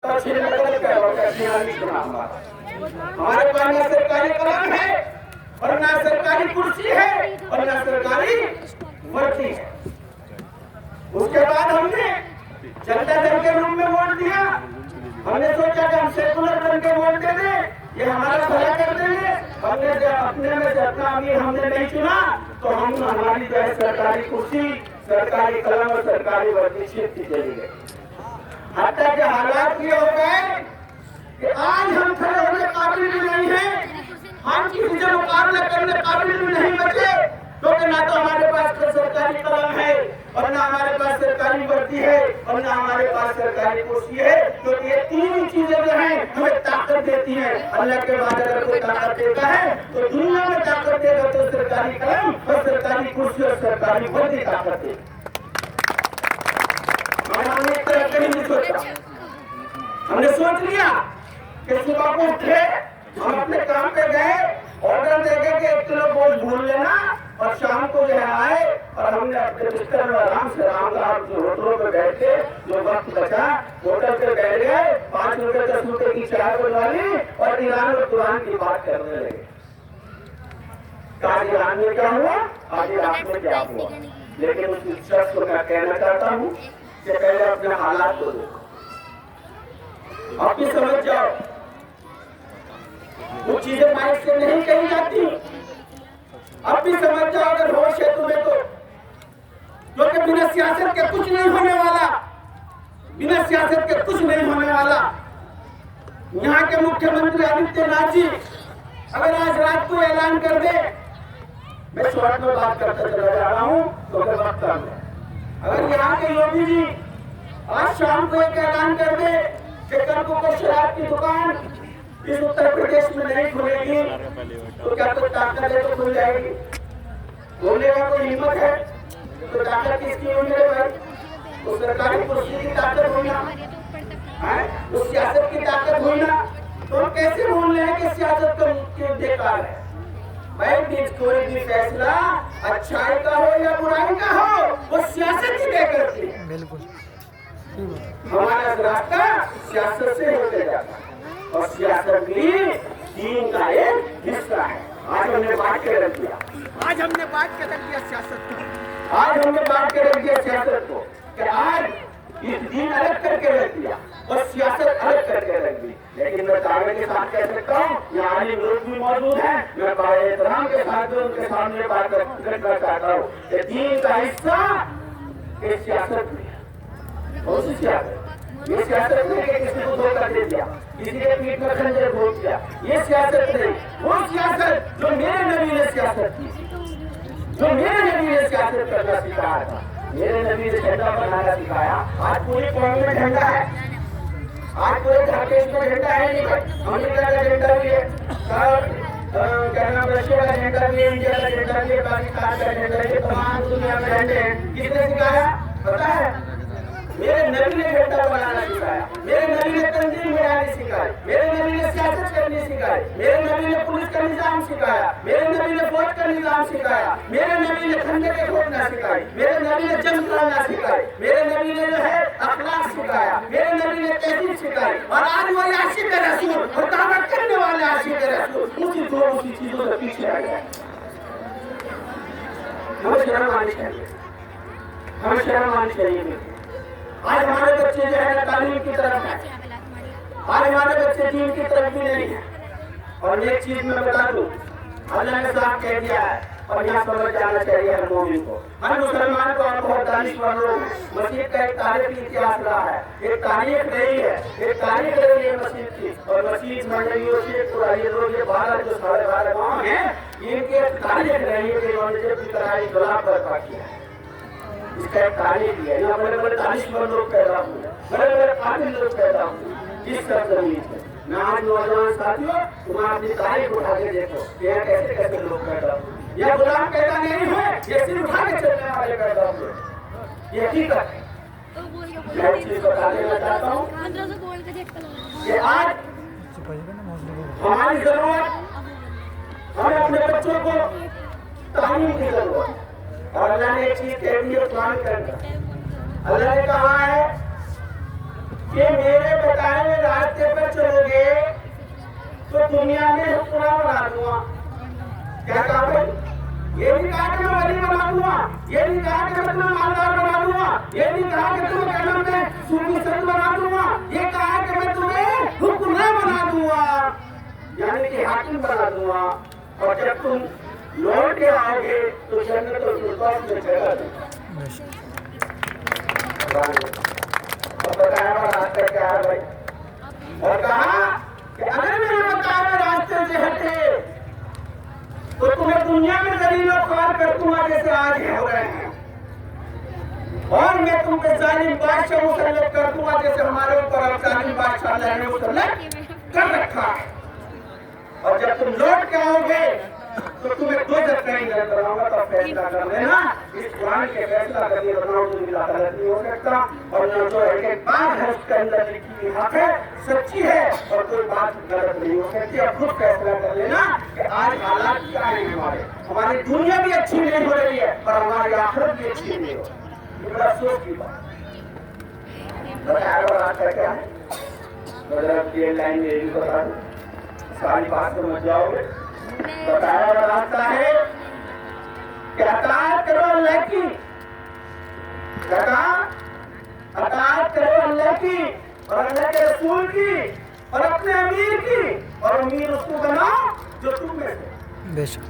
हमारे पास ना सरकारी कलम है और ना सरकारी कुर्सी है और ना सरकारी वर्दी है। उसके बाद हमने जनता दल के रूप में वोट दिया। हमने सोचा कि हम सेकुलर बन के वोट दे दें, ये हमारा भला कर देंगे। हमने अपने में से अपना अमीर हमने नहीं चुना तो हम हमारी जो है सरकारी कुर्सी, सरकारी कलम और सरकारी वर्दी छीनती चली गई। हत्या के हालात ये हो गए कि आज हम खड़े होने काबिल भी नहीं है, हम किसी से मुकाबला करने काबिल भी नहीं बचे, क्योंकि ना तो हमारे पास सरकारी कलम है और ना हमारे पास सरकारी वर्दी है और ना हमारे पास सरकारी कुर्सी है। क्योंकि ये तीन चीजें जो हैं हमें ताकत देती हैं। अल्लाह के बाद अगर कोई ताकत देता है तो दुनिया में ताकत देगा तो सरकारी कलम और सरकारी कुर्सी और सरकारी वर्दी ताकत देगी। हमने एक तरह कहीं नहीं सोचा, हमने सोच लिया कि सुबह को उठे, हम अपने काम पे गए, ऑर्डर देके कि 1 किलो गोश्त भून लेना और शाम को जो है आए और हमने अपने बिस्तर में आराम से रामधाम जो होटलों पे बैठे, जो वक्त बचा होटल पे बैठ गए, 5 रुपए 10 रुपए की चाय बनवा ली और ईरान और कुरान की बात करने लगे। आज ईरान में क्या हुआ, आज इराक में क्या हुआ। लेकिन उस शख्स को मैं कहना चाहता हूँ कि पहले अपने हालात को देखो, अपनी समझ जाओ। वो चीजें माइक से नहीं कही जाती, अब भी समझ जाओ अगर होश है तुम्हें तो। क्योंकि बिना सियासत के कुछ नहीं होने वाला, बिना सियासत के कुछ नहीं होने वाला। यहाँ के मुख्यमंत्री आदित्यनाथ जी अगर आज रात को ऐलान कर दे, मैं शॉर्ट में बात करते चला जा रहा हूँ तो अगर वक्त आ गया, अगर यहाँ के योगी जी आज शाम को एक ऐलान कर दे कि कल को कोई शराब की दुकान इस उत्तर प्रदेश में नहीं खुलेगी तो क्या कोई ताकत है तो खुल जाएगी? बोलने का कोई हिम्मत है तो ताकत किसकी होगी भाई? तो सरकारी कुर्सी की ताकत हुई ना, तो सियासत की ताकत हुई ना। तो हम कैसे बोल रहे हैं कि सियासत तो बेकार है? भाई कोई भी फैसला अच्छाई का हो या बुराई का हो वो सियासत ही तय करती है। बिल्कुल हमारा रास्ता सियासत से होते जाता है और सियासत भी दीन का एक हिस्सा है। आज हमने बांट के रख दिया, आज हमने बांट के रख दिया सियासत को, आज हमने बांट के रख दिया सियासत को कि आज इस दीन अलग करके रख दिया और सियासत अलग करके रख दी। लेकिन मैं दावे के साथ कह सकता हूँ, यहाँ आलिम लोग भी मौजूद हैं, मैं बड़े एहतराम के साथ उनके सामने बात रखना चाहता हूँ कि दीन का हिस्सा ये सियासत भी है। बहुत सी सियासत, ये सियासत नहीं कि किसी को धोखा दे दिया, किसी के पीठ में खंजर भोंक दिया, ये सियासत नहीं। वो सियासत जो मेरे नबी ने सियासत की, जो मेरे नबी ने सियासत करना सिखाया था। मेरे नबी ने झंडा बनाना सिखाया। आज पूरी कौम में झंडा है, आज पूरे देश में झंडा है। नहीं, अमेरिका का झंडा भी है, क्या नाम रशिया का झंडा भी है, इंडिया का झंडा भी है, पाकिस्तान का झंडा है, तमाम दुनिया में झंडे हैं। किसने सिखाया पता है? मेरे नबी ने झंडा बनाना सिखाया, मेरे नबी ने तंजीम बनानी सिखाई, मेरे नबी ने सियासत करनी सिखाई, मेरे नबी ने पुलिस का निजाम सिखाया, मेरे नबी ने फौज का निजाम सिखाया, मेरे नबी ने खंजर के खोलना सिखाई, मेरे नबी ने जंग लड़ना सिखाई, मेरे नबी ने जो है अखलाक सिखाया, मेरे नबी ने तहजीब सिखाई। और आज वो आशिक रसूल और दावत करने वाले आशिक रसूल उसी चीजों से पीछे आ गए। हमें शर्म आनी चाहिए, हमें शर्म आनी चाहिए। आज हमारे बच्चे जो है तालीम की तरफ है, आज हमारे बच्चे दीन की तरफ भी नहीं है। और एक चीज मैं बता दूं, अल्लाह ने साफ कह दिया है और यहाँ समझ जाना चाहिए हर मोमिन को, हर मुसलमान को। और बहुत दानिशवर लोग मस्जिद का एक तारीखी इतिहास रहा है, एक तारीख रही है, एक तारीख रही है मस्जिद की। और मस्जिद मंडलियों से पूरा ये लोग ये 12 जो 12.5 गाँव हैं, इनके तारीख रही है कि इन्होंने जो कराई गुलाब बर्पा किया है। इसका एक तारीख है। यहाँ बड़े बड़े दानिशवर लोग पैदा हुए, बड़े बड़े काबिल लोग पैदा हुए इस सरजमीन पे। मैं आज नौजवान साथियों तुम अपनी तारीख उठा के देखो यहाँ कैसे कैसे लोग पैदा हुए। यह गुलाम पैदा नहीं हुए, ये सिर उठा के चलने वाले पैदा हुए, ये हकीकत है। मैं इस चीज को बताना चाहता हूँ कि आज हमारी जरूरत, हमें अपने बच्चों को तालीम की जरूरत। और अल्लाह ने एक चीज कह दी है कुरान के अंदर, अल्लाह ने कहा है कि मेरे बताए दुनिया में हुक्मरान बना दूंगा। क्या कहा भाई? ये नहीं कहा कि मैं वली बना दूंगा, ये नहीं कहा कि मैं तुम्हें मालदार बना दूंगा, ये नहीं कहा कि तुम्हें क्या नाम है सूफी संत बना दूंगा, ये कहा कि मैं तुम्हें हुक्मरान बना दूंगा, यानी कि हाकिम बना दूंगा। और जब तुम लौट के आओगे तो जन्नत और फिरदौस में जगह दूंगा। और बताया हुआ रास्ता क्या है भाई? और कहा कि अगर मेरे बताए हुए रास्ते से हटे तो तुम्हें दुनिया में जलील और ख्वार कर दूंगा जैसे आज हो रहे हैं, और मैं तुम पे जालिम बादशाह मुसल्लत कर दूंगा जैसे हमारे ऊपर अब जालिम बादशाह अल्लाह ने मुसल्लत कर रखा है। और जब तुम लौट के आओगे तो तुम्हें दो जगह नहीं कराऊंगा, तो फैसला कर लेना। इस कुरान के फैसला करके गलत नहीं हो सकता, और न जो एक बात है उसके अंदर लिखी हुई हक है, सच्ची है, और कोई बात गलत नहीं हो सकती। अब खुद फैसला कर लेना कि आज हालात क्या है हमारी दुनिया भी अच्छी नहीं हो रही है और हमारी आखिरत भी अच्छी नहीं हो रही। बड़ा अफसोस की बात बताया और आज क्या है लाइन में भी बता दूं, सारी बात समझ जाओगे। बताया हुआ रास्ता है कि अताअत करो अल्लाह की, अताअत करो अल्लाह की और अल्लाह के रसूल की और अपने अमीर की, और अमीर उसको बनाओ जो तुम में से। बेशक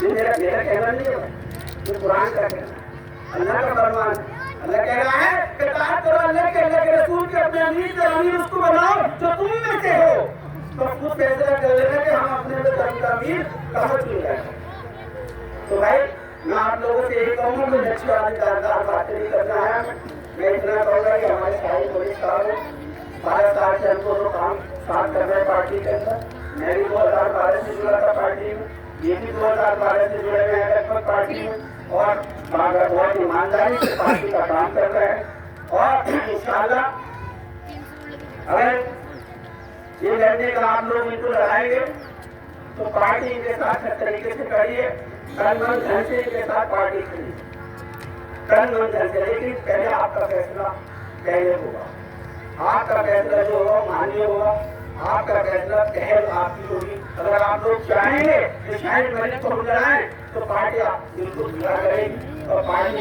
ये मेरा कहना नहीं है, ये कुरान का कहना है, अल्लाह का फरमान है। अल्लाह कह रहा है कि अताअत करो अल्लाह के, अल्लाह के रसूल के, अपने अमीर के, अमीर उसको बनाओ जो तुम में से हो। तो खुद फैसला कर लेना कि हम अपने अमीर कहाँ चुन रहे हैं। तो भाई मैं आप लोगों से यही कहूँगा कि अच्छी दारदार बातें नहीं करना है। मैं इतना कहूँगा कि हमारे सारे पुलिस साहब 12 साल से हमको तो काम साथ कर रहे हैं पार्टी के अंदर। मैं भी 2012 से जुड़ा था पार्टी में, ये भी 2012 से जुड़े हुए हैं लगभग पार्टी में, और बहुत ईमानदारी से पार्टी का काम कर रहे हैं। और इंशाल्लाह अगर ये लड़ने का आप लोग इनको लड़ाएंगे तो पार्टी इनके साथ हर तरीके से करिए, तन मन धन से इनके साथ पार्टी करिए, तन मन धन से। लेकिन पहले आपका फैसला पहले होगा, आपका फैसला जो होगा मान्य होगा, आपका फैसला पहल आपकी होगी। अगर आप लोग चाहेंगे कि शाहिद मलिक को हम लड़ाएं तो पार्टी आप बिल्कुल पूरा करेगी, और पार्टी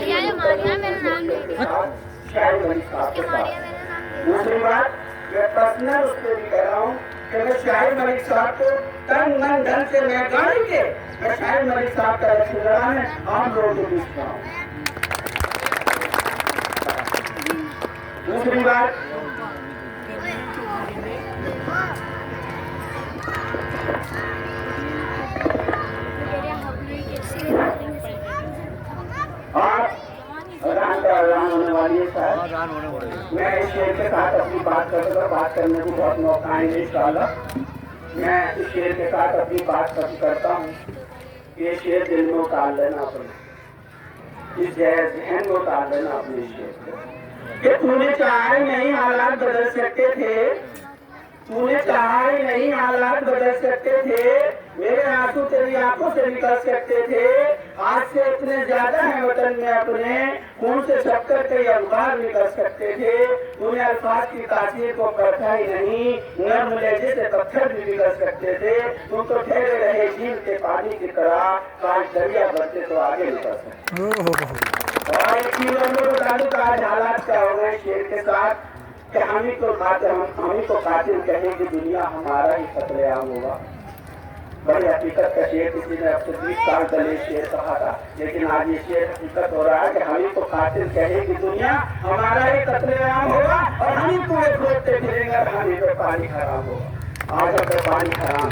शाहिद मलिक साहब के साथ। दूसरी बात मैं पर्सनल उस पर भी कह रहा हूँ कि मैं शाहिद मलिक साहब को तन मन धन से मैं गाड़ी के मैं शाहिद मलिक साहब का इलेक्शन लड़ाने आम लोगों को बीच रहा हूँ। दूसरी बात होने वाली है साहब। मैं इस शेर के साथ अपनी बात करने को बहुत मौका आएंगे इंशाल्लाह। मैं इस शेर के साथ अपनी बात करता हूँ। ये शेर दिल में उतार लेना अपने, इस जहन में उतार लेना अपने शेर कि तूने चाहे नहीं हालात बदल सकते थे, तूने चाहा ही नहीं हालात बदल सकते थे, मेरे आंसू तेरी आंखों से निकल सकते थे। आज से इतने ज्यादा है वतन में अपने, खून से छपकर कई अखबार निकल सकते थे। तूने अल्फाज की तासीर को परखा ही नहीं, नर्म लहजे से पत्थर भी निकल सकते थे। तुम तो ठहरे रहे झील के पानी की तरह, काश दरिया भरते तो आगे निकल सकते। और एक चीज हम लोग बता दूं, आज हालात क्या हो गए शेर के साथ कि हम ही को कातिल कहें कि दुनिया हमारा ही कत्लेआम होगा। बड़ी हकीकत का शेर किसी ने अब से 20 साल पहले शेर कहा था, लेकिन आज ये शेर हकीकत हो रहा है कि हम ही को कातिल कहे कि दुनिया हमारा ही कत्लेआम होगा, और हम ही कुएं खोदते फिरेंगे, हम ही पे पानी हराम होगा। आज हम पे पानी हराम,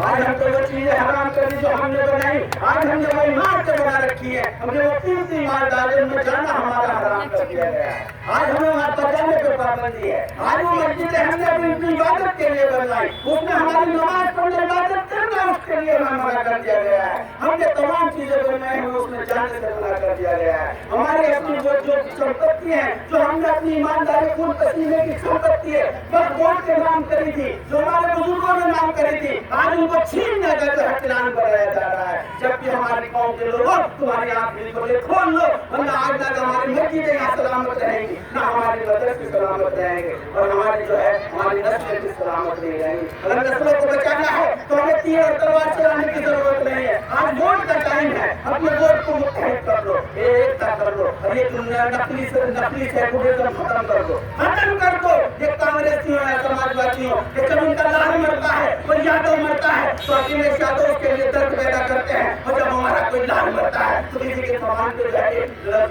आज हमको वो चीजें हराम करी जो हमने बनाई, आज हमने वो इमारत बना रखी है, हमने वो कीमती माल डाले, उनमें जाना हमारा हराम कर दिया गया है। आज हमें वहाँ पर जाने पर पाबंदी है। आज वो मस्जिद हमने अपनी इबादत के लिए बनवाई, उसमें हमारी नमाज पढ़ने इबादत करना उसके लिए हमें मना कर दिया गया है। हमने तमाम चीजें बनाई हमें उसमें जाने से मना कर दिया गया है। हमारी अपनी जो संपत्ति है, जो हमने अपनी ईमानदारी खून पसीने की संपत्ति है, बस वोट के नाम करी थी, जो हमारे बुजुर्गों ने नाम करी थी, आज उनको छीनने का जो हथियार बनाया जा रहा है। जबकि हमारी कौम के लोगों, तुम्हारी आंख बिल्कुल खोल लो, वरना आज तक हमारी मस्जिदें यहाँ सलामत रहेंगी, ना हमारी मदरसे सलामत रहेंगे, और हमारी जो है हमारी नस्लें भी सलामत नहीं रहेंगी। अगर नस्लों को बचाना है तो हमें तीर और तलवार चलाने की जरूरत नहीं है। आज वोट का टाइम है, अपने वोट को मुत्तहिद कर लो, एकता कर लो, और ये नकली सेकुलरिज्म खत्म कर दो, खत्म कर दो। ये कांग्रेसियों है, समाजवादियों, ये जब उनका लाल मरता है, कोई यादव मरता है तो अखिलेश यादव उसके लिए दर्द पैदा करते हैं, और जब हमारा कोई लाल मरता है तो किसी के सामान पे जाके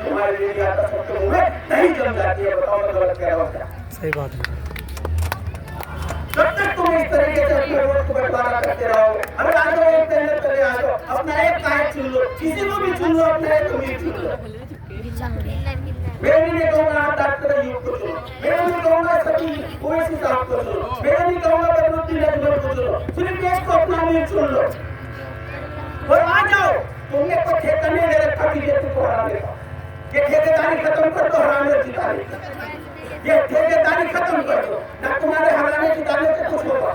तुम्हारे लिए आता सबके मुंह में नहीं जम जाती है। बताओ मैं गलत कह रहा हूँ क्या? सही बात है। जब तक तुम इस तरीके से अपने वोट को बंटवारा करते रहोगे, अगर आ जाओ एक पहले चले आ जाओ, अपना एक कायद चुन लो, किसी को भी चुन लो, अपना एक अमीर चुन लो। मैं नहीं कहूँगा आप डॉक्टर अयूब को चुनो, मैं नहीं कहूँगा सभी ओवैसी साहब को चुनो, मैं नहीं कहूँगा बदरुद्दीन अजमल को चुनो, सिर्फ एक को अपना अमीर चुन लो और आ जाओ। तुमने कोई ठेका नहीं ले रखा बीजेपी को हराने का, ये ठेकेदारी खत्म कर दो, हराने जिताने, ये ठेकेदारी खत्म कर दो, ना तुम्हारे हराने जिताने से कुछ होगा।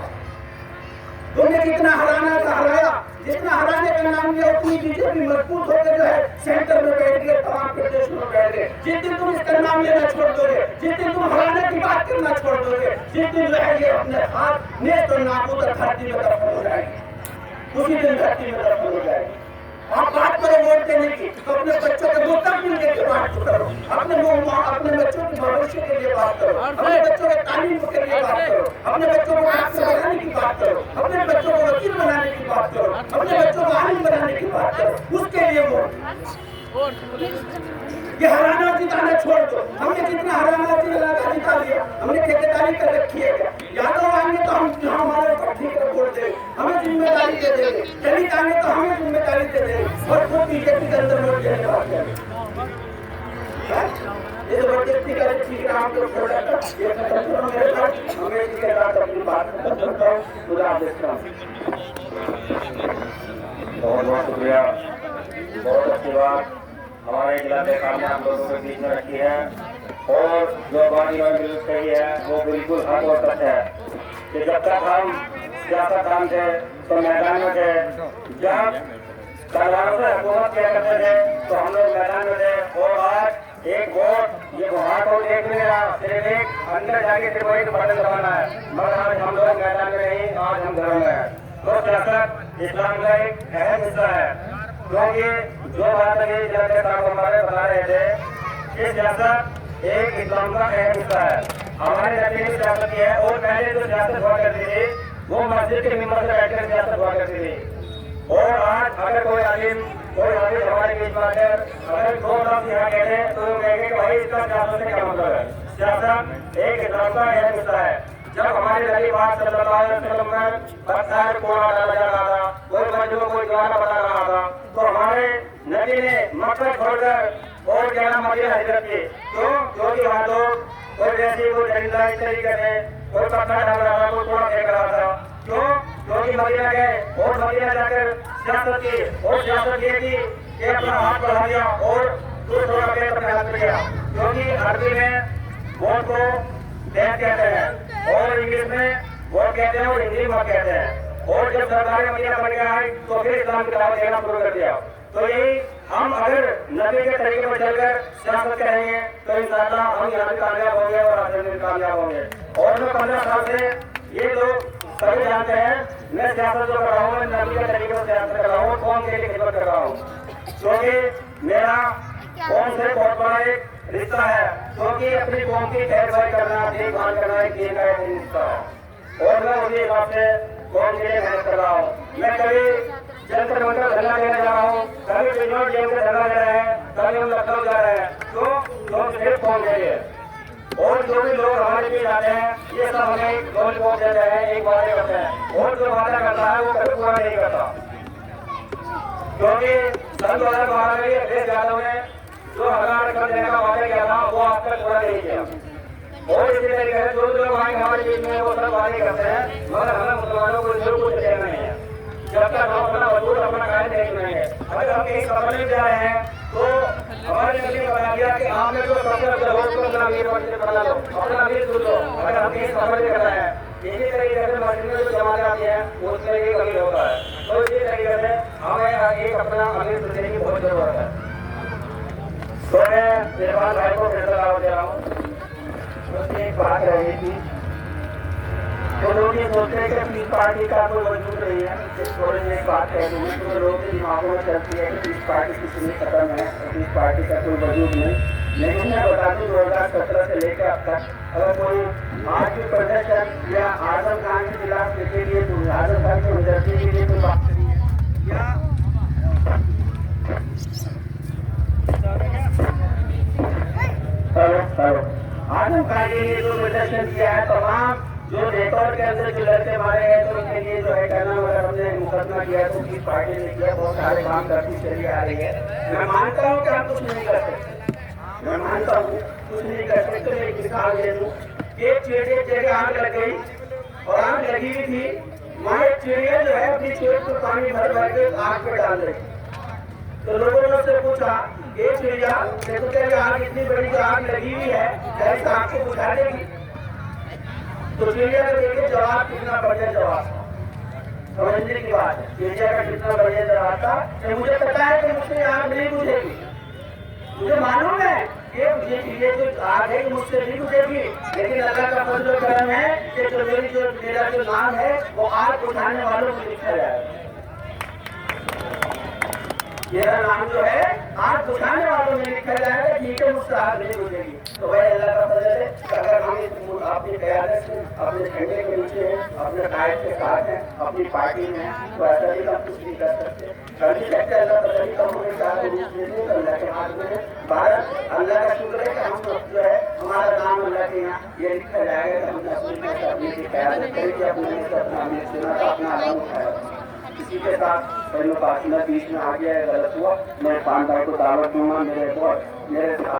तुमने जितना हराना था हराया, जितना हराने का नाम लिया उतनी बीजेपी मजबूत होकर जो है सेंटर में बैठ गए, तमाम प्रदेश में बैठ गए। जिस दिन तुम इसका नाम लेना छोड़ दोगे, जिस दिन तुम हराने की बात करना छोड़ दोगे, जिस दिन जो है ये अपने हाथ नेत और नाबूद धरती में दफन हो जाएगी, उसी दिन धरती में दफन हो जाएगी। आप बात करो वोट देने की तो अपने बच्चों के मुस्तकबिल के लिए बात करो, अपने बच्चों के भविष्य के लिए बात करो, अपने बच्चों के तालीम के लिए बात करो, अपने बच्चों को डॉक्टर बनाने की बात करो, अपने बच्चों को वकील बनाने की बात करो, अपने बच्चों को आलिम बनाने की बात करो, उसके लिए वोट। ये हराना और जिताना छोड़ दो। हमने जितना हराना और जिता लिया, हमने ठेकेदारी कर रखी है। यादव आएंगे तो हम हमारे पार्टी को वोट देंगे, हमें जिम्मेदारी दे देंगे, दलित आएंगे तो हमें जिम्मेदारी दे देंगे, और खुद बीजेपी के अंदर वोट देने बात करेंगे। ये जबरदस्ती का ठीक है, आप लोग छोड़ देता ये खत्म करो मेरे साथ, हमें इसके साथ अपनी बात खत्म करता हूँ। खुदा हाफिज़। बहुत बहुत शुक्रिया, बहुत अच्छी बात हमारे जिला के कामयाब लोगों के बीच में रखी है, और जो बानी बिल्कुल सही है वो बिल्कुल हक और सच है कि जब तक हम सियासत काम थे तो मैदान में थे, जब सरकारों से हुकूमत किया करते थे तो हम लोग मैदान में थे, और आज एक वोट ये वोट और एक नहीं रहा, सिर्फ एक अंदर जाके सिर्फ एक बटन दबाना है, मगर आज हम लोग मैदान में नहीं, आज हम घर में हैं। तो सियासत इस्लाम का एक अहम हिस्सा है, क्योंकि जो बात अभी जनाब साहब हमारे बता रहे थे कि सियासत एक इस्लाम का अहम हिस्सा है। हमारे नबी ने सियासत की है, और पहले जो सियासत हुआ करती थी वो मस्जिद के मिंबर से बैठकर सियासत हुआ करती थी, और आज अगर कोई आलिम कोई हाफिज हमारे बीच में आकर अगर दो लफ्ज़ यहाँ कह रहे तो कहेंगे कि भाई इसका सियासत से क्या मतलब है। सियासत एक इस्लाम का अहम हिस्सा है। जब हमारे नबी पाक सल्लल्लाहु अलैहि वसल्लम में पत्थर कोड़ा डाला जा रहा था, कोई मजलूम कोई दीवाना बता रहा था, तो हमारे नबी ने मक्का छोड़कर और क्या नाम मदीना हिजरत की। क्यों? क्योंकि वहाँ लोग कोई वैसी कोई दरिंदा इस तरीके से कोई पत्थर डाल रहा था, कोई कोड़ा फेंक रहा था। क्यों? क्योंकि मदीना गए और मदीना जाकर सियासत की, और सियासत ये की कि अपना हाथ बढ़ा दिया और दूसरों का पेट अपने हाथ में गया। क्योंकि अरबी में वोट को देश कहते हैं, और इंग्लिश में वोट कहते हैं, और हिंदी में कहते हैं। और जब सरकारी मदीना बन गया है तो फिर इस्लाम की दावत देना शुरू कर दिया। तो यही हम अगर नबी के तरीके पर चलकर सियासत करेंगे तो इंशाअल्लाह हम यहाँ भी कामयाब होंगे और आगे भी कामयाब होंगे। और मैं 15 साल से ये लोग सभी जानते हैं मैं सियासत जो कर रहा हूँ, मैं नबी के तरीके पर सियासत कर रहा हूँ, कौम के लिए खिदमत कर रहा हूँ, क्योंकि मेरा कौम से बहुत बड़ा एक रिश्ता है, क्योंकि अपनी कौम की खैरखाई करना, देखभाल करना एक दीन का एक रिश्ता है, और मैं उसी हिसाब से कौम के लिए मेहनत कर रहा हूँ। मैं कभी जंतर मंतर धरना देने जा रहा हूँ, कभी बिजनौर जेल से धरना दे रहे हैं, कभी हम लखनऊ जा रहे हैं, तो सिर्फ कौम के लिए। और जो भी लोग हमारे बीच आते हैं ये सब हमें गोल वोट देते हैं, एक वादे करते हैं, और जो वादा करता है वो कभी पूरा नहीं करता। क्योंकि सन 2012 में अखिलेश यादव ने जो हज़ार कर देने का वादा किया था वो आज तक पूरा नहीं किया। और इसी तरीके से जो लोग आएंगे हमारे बीच में वो सब वादे करते हैं, मगर हमें मुसलमानों को जो कुछ देना नहीं है। जब तक हम अपना वजूद अपना कायम नहीं बनाएंगे। अगर हम कहीं सफर में जा रहे हैं तो हमारे नबी ने बता दिया कि आपने जो सफर कर रहे हो उसको अपना अमीर बना लो, अपना अमीर चुन लो। अगर हम कहीं सफर में कर रहे हैं, इसी तरीके से मस्जिद में जो जमात आती है उसमें एक अमीर होता है, तो इसी तरीके से हमें एक अपना अमीर चुनने की बहुत जरूरत है। तो मैं इरफान भाई को फिर से दे रहा हूँ। उसकी एक बात रही थी, तो लोग ये सोचते हैं कि पीस पार्टी का कोई वजूद नहीं है। थोड़ी सी एक बात कह दूँगी, तो लोगों के दिमागों में चलती है कि पीस पार्टी किसी में खत्म है, पीस पार्टी का कोई वजूद नहीं। लेकिन मैं बता दूँ 2017 से लेकर अब तक अगर कोई आज भी प्रदर्शन या आजम खान के खिलाफ के लिए तो आजम खान की हमदर्दी के लिए कोई बात करी है या आजम खान के लिए जो प्रदर्शन किया है, तमाम जो नेतौर के अंदर जो लड़के मारे गए तो उनके लिए जो है कहना अगर हमने मुकदमा किया तो किस पार्टी ने किया, बहुत सारे काम करती चली आ रही है। मैं मानता हूँ कि आप कुछ नहीं कर सकते, मैं मानता हूँ कुछ नहीं कर सकते। मैं एक मिसाल दे दूँ, एक चिड़िया जगह आग लग गई और आग लगी हुई थी, वहाँ एक चिड़िया जो है अपनी चोट को पानी भर भर के आग पे डाल रही। तो लोगों ने उससे पूछा, एक चिड़िया देखो क्या आग इतनी बड़ी जो आग लगी हुई है क्या इस आग को बुझा देगी? तो चिड़िया का देखिए जवाब कितना बढ़िया जवाब, समझने की बात है। चिड़िया का कितना बढ़िया जवाब था कि मुझे पता है कि मुझसे आग नहीं बुझेगी, मुझे मालूम है कि ये जो आग है मुझसे नहीं बुझेगी, लेकिन अल्लाह का फजल और करम है कि जो मेरा जो नाम है वो आग बुझाने वालों को लिखा जाएगा। मेरा नाम जो है आग बुझाने वालों में लिखा जाएगा, ठीक है मुझसे आग नहीं बुझेगी। तो भाई अल्लाह का फजल है, अगर हम अपनी क़यादत से अपने झंडे के नीचे हैं, अपने कायद के साथ हैं, अपनी पार्टी में हैं, तो ऐसा नहीं हम कुछ नहीं कर सकते। कर भी सकते अल्लाह पता नहीं कब हमें क्या रूप दे दे, अल्लाह के हाथ में है। भारत अल्लाह का शुक्र है कि हम जो है हमारा नाम अल्लाह के यहाँ ये लिखा जाएगा कि हमने अपनी क़यादत करी कि अपना अमीर चुना था, अपना आलम उठाया। इसी के साथ फासिला बीच में आ गया, गलत हुआ। मैं पान भाई को दावत दूंगा, मेरे